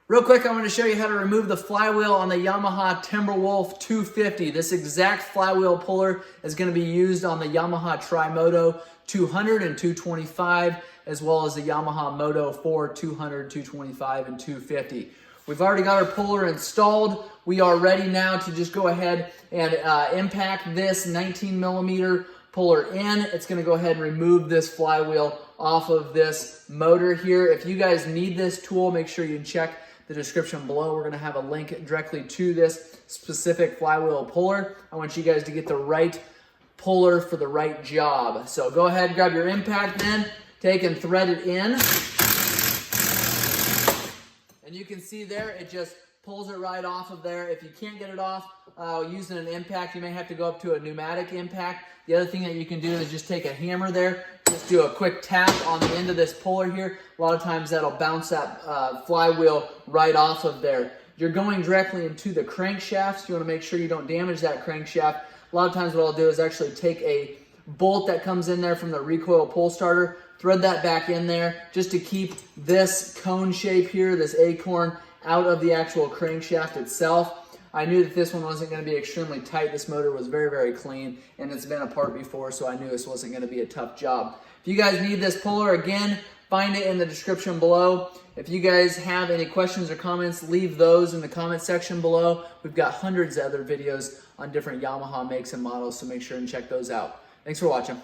Real quick, I'm going to show you how to remove the flywheel on the Yamaha Timberwolf 250. This exact flywheel puller is going to be used on the Yamaha Tri Moto 200 and 225, as well as the Yamaha Moto 4 200, 225, and 250. We've already got our puller installed. We are ready now to just go ahead and impact this 19 millimeter puller in. It's going to go ahead and remove this flywheel off of this motor here. If you guys need this tool, make sure you check the description below. We're going to have a link directly to this specific flywheel puller. I want you guys to get the right puller for the right job. So go ahead and grab your impact then, take and thread it in. And you can see there, it just pulls it right off of there. If you can't get it off using an impact, you may have to go up to a pneumatic impact. The other thing that you can do is just take a hammer there, just do a quick tap on the end of this puller here. A lot of times that'll bounce that flywheel right off of there. You're going directly into the crankshaft, so you want to make sure you don't damage that crankshaft. A lot of times what I'll do is actually take a bolt that comes in there from the recoil pull starter, thread that back in there just to keep this cone shape here, this acorn, out of the actual crankshaft itself. I knew that this one wasn't going to be extremely tight. This motor was very, very clean, and it's been apart before, so I knew this wasn't going to be a tough job. If you guys need this puller, again, find it in the description below. If you guys have any questions or comments, leave those in the comment section below. We've got hundreds of other videos on different Yamaha makes and models, so make sure and check those out. Thanks for watching.